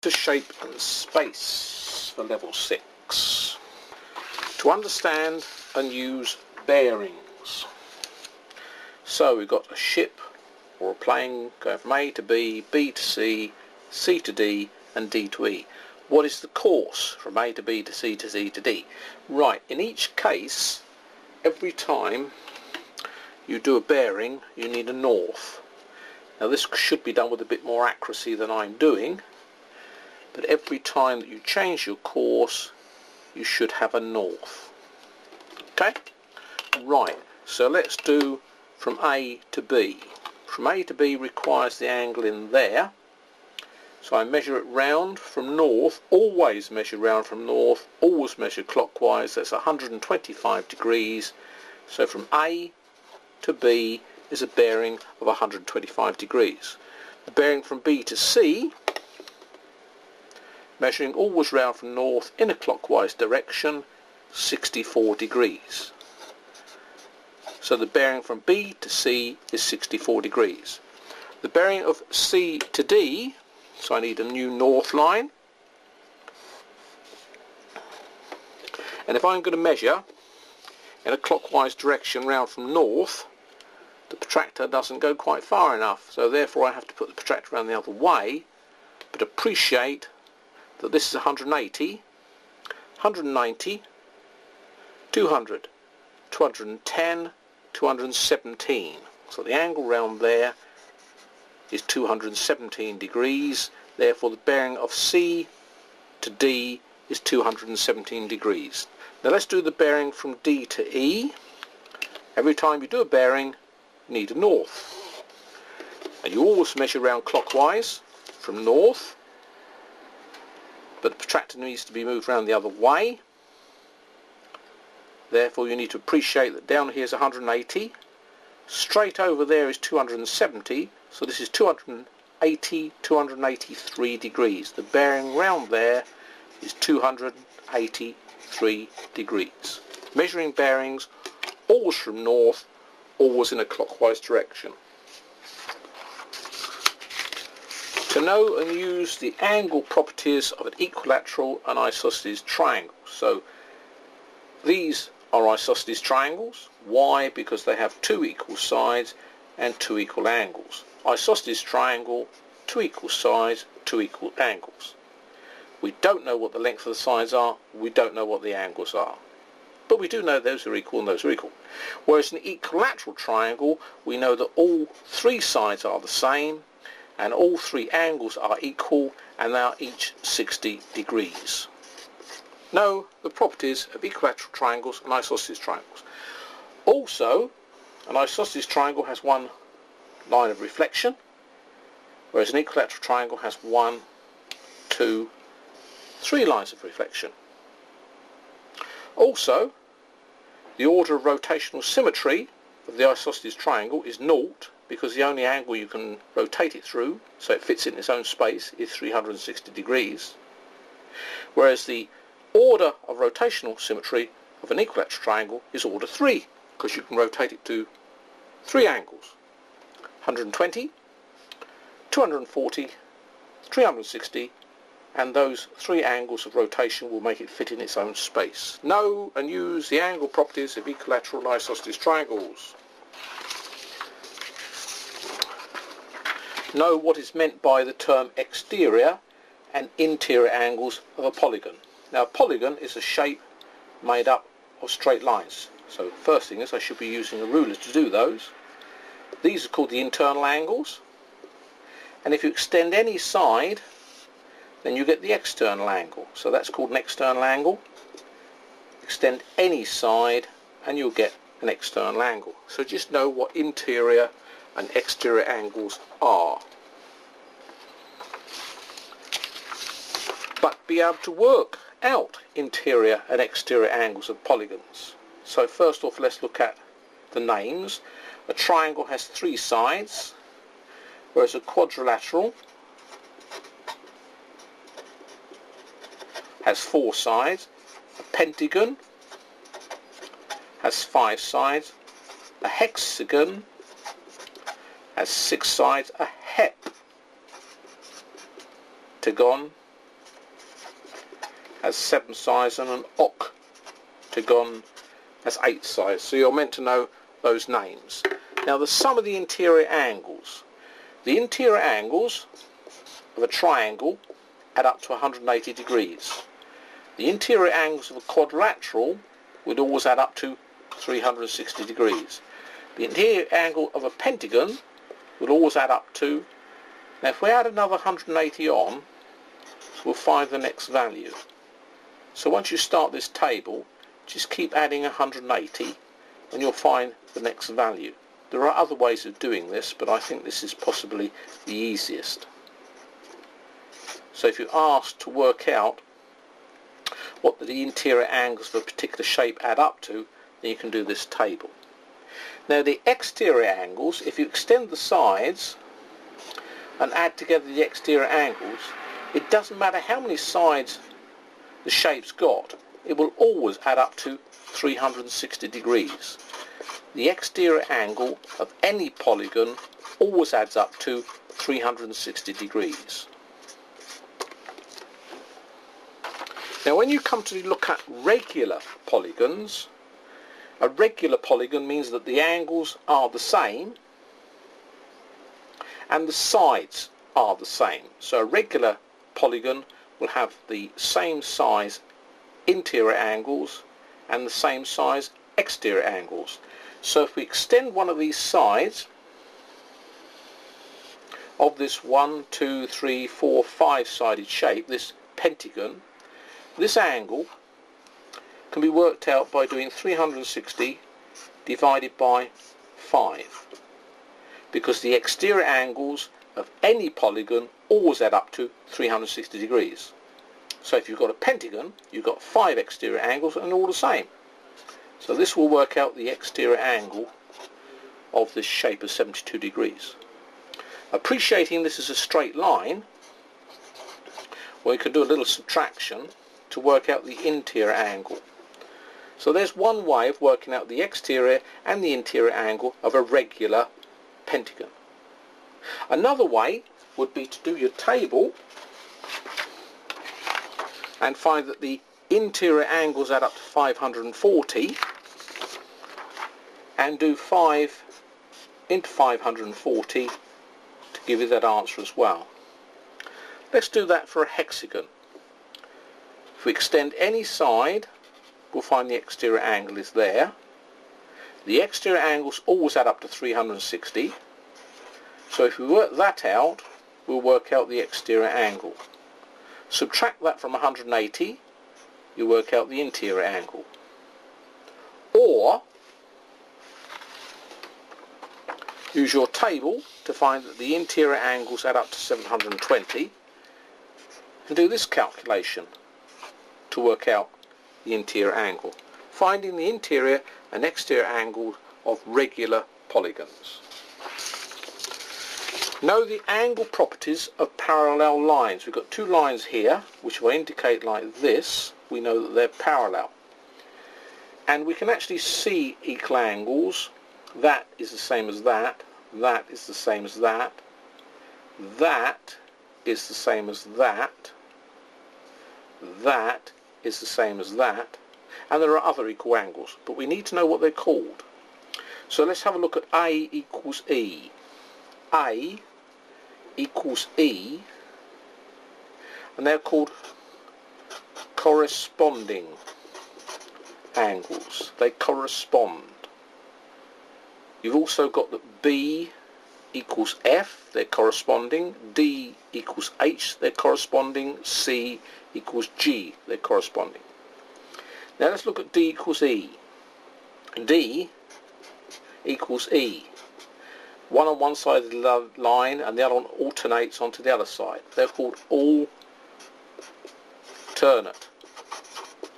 To shape and space for level 6. To understand and use bearings. So we've got a ship or a plane going from A to B, B to C, C to D and D to E. What is the course from A to B to C to C to D? Right, in each case, every time you do a bearing you need a north. Now this should be done with a bit more accuracy than I'm doing, but every time that you change your course you should have a north. Okay? Right, so let's do from A to B. From A to B requires the angle in there, so I measure it round from north, always measure round from north, always measure clockwise, that's 125 degrees, so from A to B is a bearing of 125 degrees. The bearing from B to C, measuring always round from north in a clockwise direction, 64 degrees. So the bearing from B to C is 64 degrees. The bearing of C to D, so I need a new north line, and if I'm going to measure in a clockwise direction round from north, the protractor doesn't go quite far enough, so therefore I have to put the protractor around the other way, but appreciate that this is 180, 190, 200, 210, 217. So the angle round there is 217 degrees, therefore the bearing of C to D is 217 degrees. Now let's do the bearing from D to E. Every time you do a bearing you need a north, and you always measure round clockwise from north, but the protractor needs to be moved around the other way. Therefore you need to appreciate that down here is 180, straight over there is 270, so this is 280, 283 degrees. The bearing round there is 283 degrees. Measuring bearings always from north, always in a clockwise direction. To know and use the angle properties of an equilateral and isosceles triangle. So these are isosceles triangles. Why? Because they have two equal sides and two equal angles. Isosceles triangle, two equal sides, two equal angles. We don't know what the length of the sides are, we don't know what the angles are, but we do know those are equal and those are equal. Whereas in an equilateral triangle we know that all three sides are the same and all three angles are equal and they are each 60 degrees. Know the properties of equilateral triangles and isosceles triangles. Also, an isosceles triangle has one line of reflection, whereas an equilateral triangle has 1, 2, 3 lines of reflection. Also, the order of rotational symmetry of the isosceles triangle is 0, because the only angle you can rotate it through, so it fits in its own space, is 360 degrees. Whereas the order of rotational symmetry of an equilateral triangle is order 3, because you can rotate it to 3 angles: 120, 240, 360, and those 3 angles of rotation will make it fit in its own space. Know and use the angle properties of equilateral and isosceles triangles. Know what is meant by the term exterior and interior angles of a polygon. Now a polygon is a shape made up of straight lines. So first thing is I should be using a ruler to do those. These are called the internal angles, and if you extend any side then you get the external angle. So that's called an external angle. Extend any side and you'll get an external angle. So just know what interior and exterior angles are. But be able to work out interior and exterior angles of polygons. So first off let's look at the names. A triangle has 3 sides, whereas a quadrilateral has 4 sides. A pentagon has 5 sides. A hexagon has 6 sides. A heptagon has 7 sides and an octagon has 8 sides. So you're meant to know those names. Now the sum of the interior angles. The interior angles of a triangle add up to 180 degrees. The interior angles of a quadrilateral would always add up to 360 degrees. The interior angle of a pentagon would always add up to, now if we add another 180 on, we'll find the next value. So once you start this table, just keep adding 180 and you'll find the next value. There are other ways of doing this, but I think this is possibly the easiest. So if you're asked to work out what the interior angles of a particular shape add up to, then you can do this table. Now the exterior angles, if you extend the sides and add together the exterior angles, it doesn't matter how many sides the shape's got, it will always add up to 360 degrees. The exterior angle of any polygon always adds up to 360 degrees. Now when you come to look at regular polygons, a regular polygon means that the angles are the same and the sides are the same. So a regular polygon will have the same size interior angles and the same size exterior angles. So if we extend one of these sides of this 1, 2, 3, 4, 5-sided shape, this pentagon, this angle can be worked out by doing 360 divided by 5, because the exterior angles of any polygon always add up to 360 degrees. So if you've got a pentagon, you've got 5 exterior angles and all the same. So this will work out the exterior angle of this shape of 72 degrees. Appreciating this is a straight line, we can do a little subtraction to work out the interior angle. So there's one way of working out the exterior and the interior angle of a regular pentagon. Another way would be to do your table and find that the interior angles add up to 540 and do 5 into 540 to give you that answer as well. Let's do that for a hexagon. If we extend any side, we'll find the exterior angle is there. The exterior angles always add up to 360. So if we work that out, we'll work out the exterior angle. Subtract that from 180, you work out the interior angle. Or use your table to find that the interior angles add up to 720 and do this calculation to work out the interior angle, finding the interior and exterior angle of regular polygons. Know the angle properties of parallel lines. We've got 2 lines here which will indicate like this. We know that they're parallel. And we can actually see equal angles. That is the same as that. That is the same as that. That is the same as that. That is the same as that. And there are other equal angles, but we need to know what they're called. So let's have a look at A equals E. A equals E, and they're called corresponding angles. They correspond. You've also got that B equals F, they're corresponding. D equals H, they're corresponding. C equals G, they're corresponding. Now let's look at D equals E. D equals E. One on one side of the line and the other one alternates onto the other side. They're called alternate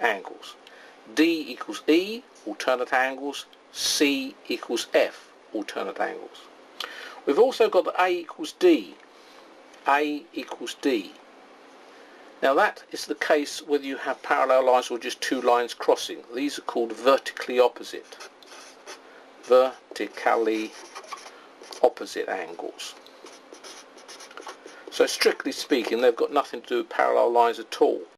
angles. D equals E, alternate angles. C equals F, alternate angles. We've also got that A equals D. A equals D. Now that is the case whether you have parallel lines or just 2 lines crossing. These are called vertically opposite. Vertically opposite angles. So strictly speaking, they've got nothing to do with parallel lines at all.